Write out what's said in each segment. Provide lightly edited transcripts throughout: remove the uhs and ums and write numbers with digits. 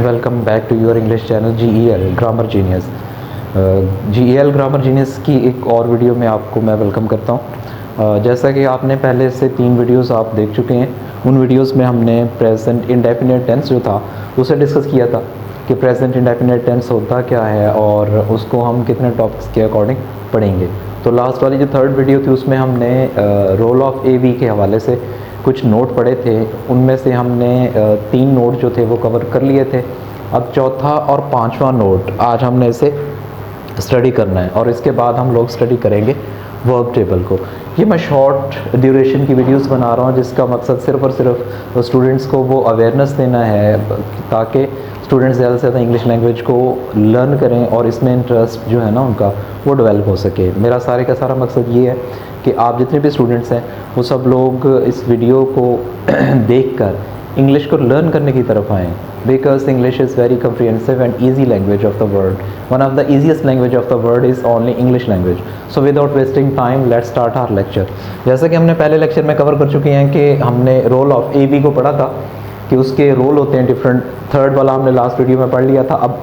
Welcome back to your English channel GEL grammar genius. GEL grammar genius की एक और video में आपको मैं वेलकम करता हूँ। जैसा कि आपने पहले से 3 वीडियोस आप देख चुके हैं। उन वीडियोस में हमने प्रेजेंट इंडेफिनिट टेंस जो था उसे डिस्कस किया था कि प्रेजेंट इंडेफिनिट टेंस होता क्या है और उसको हम कितने टॉपिक्स के अकॉर्डिंग पढ़ेंगे। तो लास्ट वाली जो 3rd वीडियो थी उसमें हमने रोल ऑफ AV के हवाले से कुछ नोट पढ़े थे। उनमें से हमने 3 नोट जो थे वो कवर कर लिए थे। अब चौथा और 5वां नोट आज हमने इसे स्टडी करना है और इसके बाद हम लोग स्टडी करेंगे वर्ब टेबल को। ये मैं शॉर्ट ड्यूरेशन की वीडियोस बना रहा हूँ जिसका मकसद सिर्फ और सिर्फ स्टूडेंट्स को वो अवेयरनेस देना है ताकि स्टूडेंट्स ज़्यादा से ज़्यादा इंग्लिश लैंग्वेज को लर्न करें और इसमें इंटरेस्ट जो है ना उनका वो डेवलप हो सके। मेरा सारे का सारा मकसद ये है कि आप जितने भी स्टूडेंट्स हैं वो सब लोग इस वीडियो को देखकर इंग्लिश को लर्न करने की तरफ आएँ, because English is very comprehensive and easy language of the world. One of the easiest language of the world is only English language. So without wasting time let's start our lecture. जैसा कि हमने पहले lecture में cover कर चुके हैं कि हमने रोल ऑफ AV को पढ़ा था कि उसके रोल होते हैं डिफरेंट। 3rd वाला हमने लास्ट वीडियो में पढ़ लिया था। अब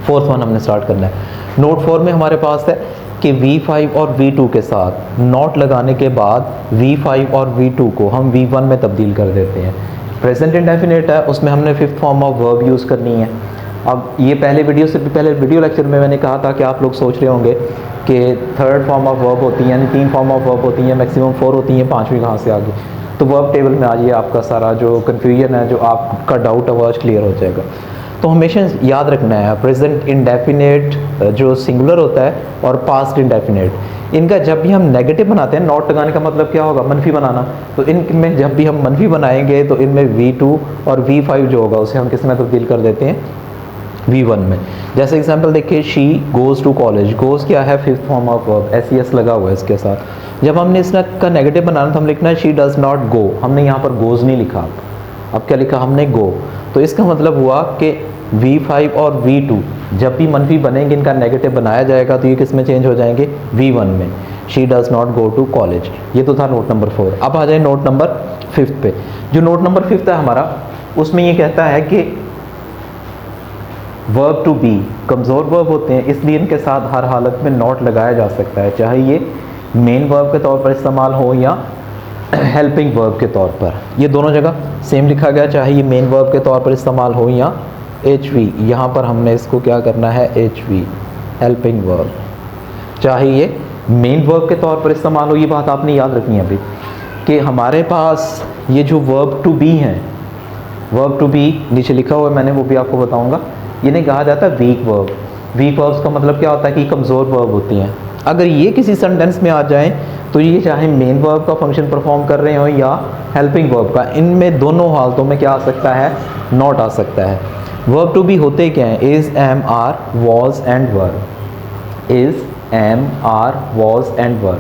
4th वन हमने स्टार्ट करना है। नोट 4 में हमारे पास है कि V5 और V2 के साथ नॉट लगाने के बाद V5 और V2 को हम V1 में तब्दील कर देते हैं। प्रेजेंट इंडेफिनिट है, उसमें हमने 5th form of verb use करनी है। अब ये पहले वीडियो से पहले वीडियो लेक्चर में मैंने कहा था कि आप लोग सोच रहे होंगे कि 3rd फॉर्म ऑफ वर्ब होती है, यानी 3 फॉर्म ऑफ वर्ब होती हैं, मैक्सिमम 4 होती हैं, 5वीं कहाँ से आ गई। तो वर्ब टेबल में आज ये आपका सारा जो कन्फ्यूजन है, जो आपका डाउट है वो आज क्लियर हो जाएगा। तो हमेशा याद रखना है प्रेजेंट इंडेफिनिट जो सिंगुलर होता है और पास्ट इंडेफिनिट, इनका जब भी हम नेगेटिव बनाते हैं, नॉट लगाने का मतलब क्या होगा, मनफी बनाना। तो इनमें जब भी हम मनफी बनाएंगे तो इनमें V2 और V5 जो होगा उसे हम किस में तब्दील कर देते हैं, V1 में। जैसे एग्जांपल देखिए, she goes to college. Goes क्या है, 5th form of verb, SES लगा हुआ है इसके साथ। जब हमने इसका नेगेटिव बनाना तो हम लिखना है शी डज़ नॉट गो। हमने यहाँ पर गोज़ नहीं लिखा, अब क्या लिखा हमने, गो। तो इसका मतलब हुआ कि V5 और V2 जब भी मनफी बनेंगे, इनका नेगेटिव बनाया जाएगा तो ये किस में चेंज हो जाएंगे, V1 में। She does not go to college. ये तो था नोट नंबर 4। अब आ जाए नोट नंबर 5 पे। जो नोट नंबर 5 है हमारा, उसमें ये कहता है कि वर्ब टू बी कमज़ोर वर्ब होते हैं, इसलिए इनके साथ हर हालत में नॉट लगाया जा सकता है, चाहे ये मेन वर्ब के तौर पर इस्तेमाल हो या हेल्पिंग वर्ब के तौर पर। ये दोनों जगह सेम लिखा गया, चाहे ये मेन वर्ब के तौर पर इस्तेमाल हो या HV। यहाँ पर हमने इसको क्या करना है, HV, हेल्पिंग वर्ब। चाहे ये मेन वर्ब के तौर पर इस्तेमाल हो, ये बात आपने याद रखनी है अभी कि हमारे पास ये जो वर्ब टू बी हैं, वर्ब टू बी नीचे लिखा हुआ है मैंने, वो भी आपको बताऊँगा। इन्हें कहा जाता है वीक वर्ब। वीक वर्ब्स का मतलब क्या होता है कि कमज़ोर वर्ब होती हैं। अगर ये किसी सेंटेंस में आ जाएं तो ये चाहे मेन वर्ब का फंक्शन परफॉर्म कर रहे हो या हेल्पिंग वर्ब का, इनमें दोनों हालतों में क्या आ सकता है, नॉट आ सकता है। वर्ब टू बी होते क्या हैं, is, am, are, was and were. Is, am, are, was and were,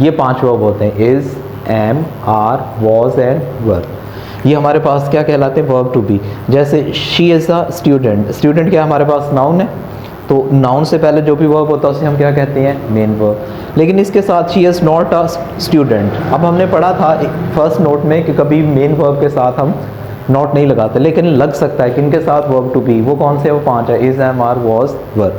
ये 5 वर्ब होते हैं। Is, am, are, was and were, ये हमारे पास क्या कहलाते हैं, वर्ब टू बी। जैसे she is a student. Student क्या हमारे पास नाउन है, तो नाउन से पहले जो भी वर्ब होता है उसे हम क्या कहते हैं, मेन वर्ब। लेकिन इसके साथ she is not a student. अब हमने पढ़ा था 1st नोट में कि कभी मेन वर्ब के साथ हम नॉट नहीं लगाते, लेकिन लग सकता है कि इनके साथ वर्ब टू बी, वो कौन से, वो 5 है, is, am, are, was, were.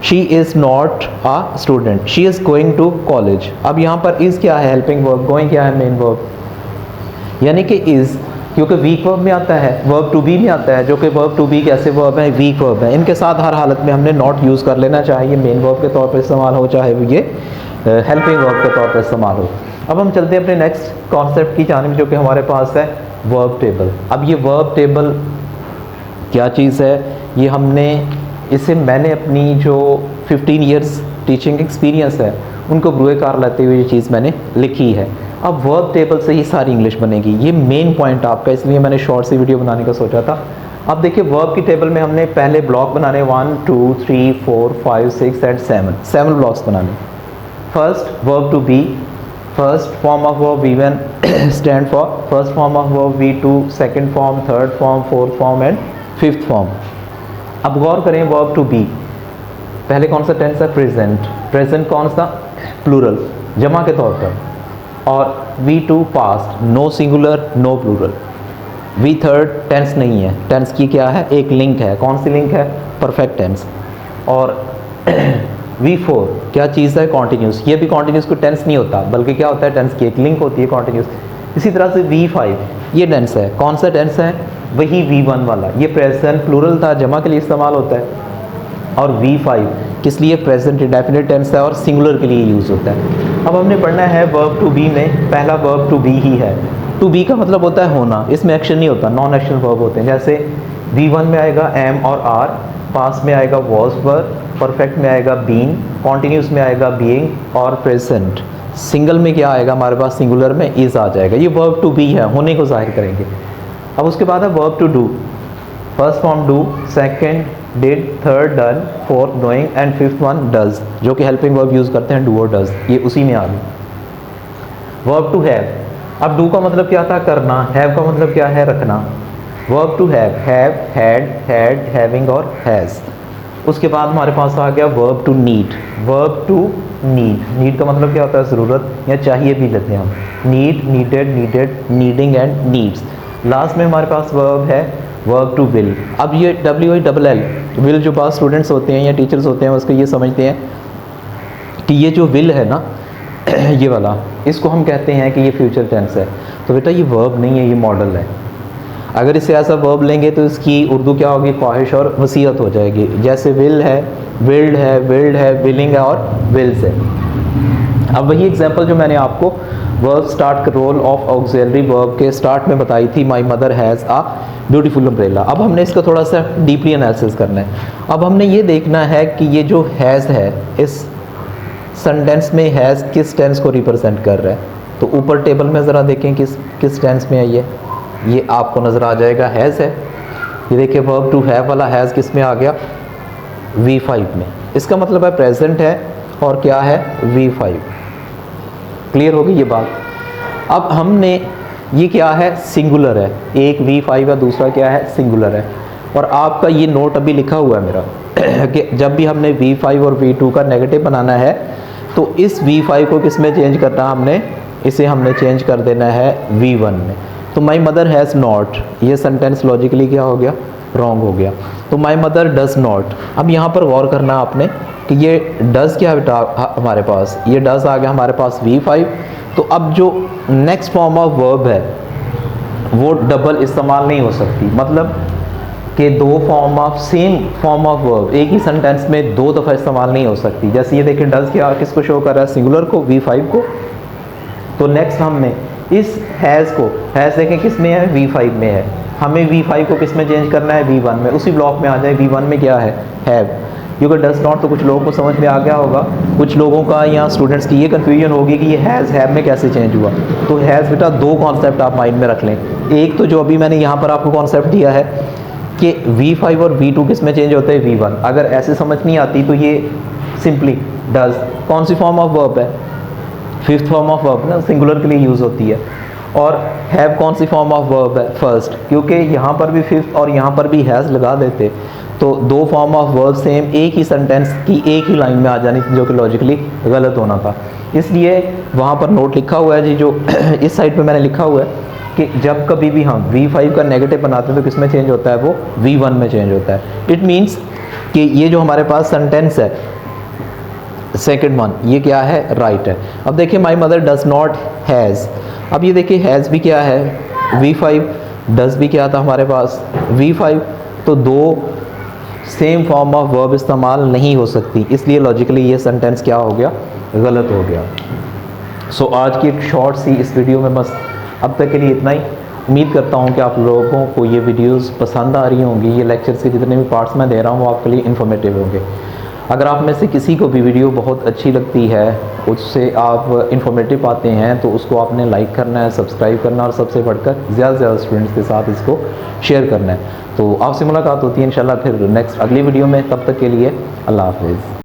She is not a student, she is going to college. अब यहाँ पर इज़ क्या है, हेल्पिंग वर्ब, गोइंग क्या है, मेन वर्ब। यानी कि इज़ क्योंकि वीक वर्ब में आता है, वर्ब टू बी में आता है, जो कि वर्ब टू बी कैसे वर्ब है, वीक वर्ब है। इनके साथ हर हालत में हमने नॉट यूज़ कर लेना, चाहे ये मेन वर्ब के तौर पर इस्तेमाल हो, चाहे ये हेल्पिंग वर्ब के तौर पर इस्तेमाल हो। अब हम चलते हैं अपने नेक्स्ट कॉन्सेप्ट की जानिब, जो कि हमारे पास है वर्ब टेबल। अब ये वर्ब टेबल क्या चीज़ है, ये इसे मैंने अपनी जो 15 ईयर्स टीचिंग एक्सपीरियंस है उनको बुरे कार लाते हुए ये चीज़ मैंने लिखी है। अब वर्ब टेबल से ही सारी इंग्लिश बनेगी, ये मेन पॉइंट आपका, इसलिए मैंने शॉर्ट सी वीडियो बनाने का सोचा था। अब देखिए, वर्ब की टेबल में हमने पहले ब्लॉक बनाने 1 2 3 4 5 6 एंड 7 ब्लॉक्स बनाने। First verb to be, first form of verb V1 stand for first form of verb, V2 second form, 3rd form, 4th form and 5th form. अब गौर करें, वर्ब टू बी पहले कौन सा tense है, present. Present कौन सा, plural, जमा के तौर पर। और V2 past, no singular no plural. V third tense नहीं है, टेंस की क्या है, एक लिंक है। कौन सी लिंक है, परफेक्ट टेंस। और वी फोर क्या चीज़ है, कॉन्टिन्यूस। ये भी कॉन्टिन्यूस को टेंस नहीं होता, बल्कि क्या होता है, टेंस की एक लिंक होती है, कॉन्टिन्यूस। इसी तरह से वी फाइव ये टेंस है। कौन सा टेंस है, वही वी वन वाला। ये प्रेजेंट प्लूरल था, जमा के लिए इस्तेमाल होता है। और वी फाइव किस लिए, प्रेजेंट इंडेफिनिट टेंस है और सिंगुलर के लिए यूज़ होता है। अब हमने पढ़ना है वर्ब टू बी में, पहला वर्ब टू बी ही है। टू बी का मतलब होता है होना, इसमें एक्शन नहीं होता, नॉन एक्शन वर्ब होते हैं। जैसे वी वन में आएगा एम और आर, पास्ट में आएगा वॉज वर, परफेक्ट में आएगा बीन, कॉन्टिन्यूस में आएगा बीइंग और प्रेजेंट। सिंगल में क्या आएगा हमारे पास, सिंगुलर में इज आ जाएगा। ये वर्ब टू बी है, होने को जाहिर करेंगे। अब उसके बाद है verb to do. First form do, second did, third done, fourth doing and fifth one does, जो कि हेल्पिंग वर्ब यूज़ करते हैं, डू और डज, ये उसी में आ गई। वर्ब टू हैव, अब डू का मतलब क्या था, करना। हैव का मतलब क्या है, रखना। Verb to have, had, having और हैज़। उसके बाद हमारे पास आ गया verb to need. Verb to need, need का मतलब क्या होता है, ज़रूरत या चाहिए भी लेते हैं हम। Need, needed, needed, needing and needs. Last में हमारे पास वर्ब है वर्ब टू विल। अब ये WILL विल, जो पास स्टूडेंट्स होते हैं या टीचर्स होते हैं उसको ये समझते हैं कि ये जो विल है ना ये वाला, इसको हम कहते हैं कि ये फ्यूचर टेंस है। तो बेटा ये वर्ब नहीं है, ये मॉडल है। अगर इसे ऐसा वर्ब लेंगे तो इसकी उर्दू क्या होगी, ख्वाहिश और वसीयत हो जाएगी। जैसे विल है, विल्ड है, विल्ड है, विलिंग है और विल्स है। अब वही एग्जांपल जो मैंने आपको verb start role of auxiliary verb के स्टार्ट में बताई थी, my mother has a beautiful umbrella. अब हमने इसका थोड़ा सा डीपली एनालिसिस करना है। अब हमने ये देखना है कि ये जो हैज़ है, इस सेंटेंस में हैज़ किस टेंस को रिप्रेजेंट कर रहा है। तो ऊपर टेबल में ज़रा देखें किस टेंस में है ये आपको नज़र आ जाएगा, हैज़ है। ये देखिए वर्ब टू हैव वाला हैज़ किस में आ गया, V5 में। इसका मतलब है प्रेजेंट है और क्या है, V5। क्लियर होगी ये बात। अब हमने ये क्या है, सिंगुलर है, एक V5 है, दूसरा क्या है, सिंगुलर है। और आपका ये नोट अभी लिखा हुआ है मेरा कि जब भी हमने V5 और V2 का नेगेटिव बनाना है तो इस V5 को किस में चेंज करना, हमने इसे चेंज कर देना है V1 में। तो माई मदर हैज़ नॉट, ये सेंटेंस लॉजिकली क्या हो गया, रॉन्ग हो गया। तो माई मदर डज नॉट। अब यहाँ पर गौर करना आपने कि ये डज क्या बेटा हमारे पास, ये डज आ गया हमारे पास V5। तो अब जो नेक्स्ट फॉर्म ऑफ वर्ब है वो डबल इस्तेमाल नहीं हो सकती, मतलब कि दो form of same form of verb एक ही सेंटेंस में दो दफ़ा इस्तेमाल नहीं हो सकती। जैसे ये देखिए डज क्या किसको शो कर रहा है, सिंगुलर को, V5 को। तो नेक्स्ट हमने इस हैज़ को, हैज़ देखें किस में है, V5 में है। हमें V5 को किस में चेंज करना है, V1 में। उसी ब्लॉक में आ जाए, V1 में क्या है, हैव। क्योंकि डज नॉट तो कुछ लोगों को समझ में आ गया होगा, कुछ लोगों का या स्टूडेंट्स की ये कन्फ्यूजन होगी कि ये हैज़ हैव में कैसे चेंज हुआ। तो हैज़ बेटा दो कॉन्सेप्ट आप माइंड में रख लें। एक तो जो अभी मैंने यहाँ पर आपको कॉन्सेप्ट दिया है कि V5 और V2 किस में चेंज होते हैं, V1। अगर ऐसे समझ नहीं आती तो ये सिंपली डज कौन सी फॉर्म ऑफ वर्ब है, फिफ्थ फॉर्म ऑफ वर्ब ना, सिंगुलर के लिए यूज़ होती है। और हैव कौन सी फॉर्म ऑफ वर्ब है, फर्स्ट। क्योंकि यहाँ पर भी फिफ्थ और यहाँ पर भी हैज़ लगा देते तो दो फॉर्म ऑफ वर्ब सेम एक ही सेंटेंस की एक ही लाइन में आ जानी थी, जो कि लॉजिकली गलत होना था। इसलिए वहाँ पर नोट लिखा हुआ है जी, जो इस साइड पे मैंने लिखा हुआ है कि जब कभी भी हम V5 का नेगेटिव बनाते हैं तो किस में चेंज होता है, वो V1 में चेंज होता है। इट मीन्स कि ये जो हमारे पास सेंटेंस है सेकेंड वन, ये क्या है, राइट है। अब देखिए my mother does not has. अब ये देखिए हैज़ भी क्या है, V5, डज भी क्या था हमारे पास, V5। तो दो सेम फॉर्म ऑफ वर्ब इस्तेमाल नहीं हो सकती, इसलिए लॉजिकली ये सेंटेंस क्या हो गया, गलत हो गया। सो आज की एक शॉर्ट सी इस वीडियो में बस अब तक के लिए इतना ही। उम्मीद करता हूँ कि आप लोगों को ये वीडियोस पसंद आ रही होंगी, ये लेक्चर्स के जितने भी पार्ट्स मैं दे रहा हूँ वो आपके लिए इन्फॉर्मेटिव होंगे। अगर आप में से किसी को भी वीडियो बहुत अच्छी लगती है, उससे आप इन्फॉर्मेटिव पाते हैं, तो उसको आपने लाइक करना है, सब्सक्राइब करना और सबसे बढ़कर ज़्यादा से ज़्यादा स्टूडेंट्स के साथ इसको शेयर करना है। तो आपसे मुलाकात होती है इंशाल्लाह फिर नेक्स्ट अगली वीडियो में। तब तक के लिए अल्लाह हाफिज़।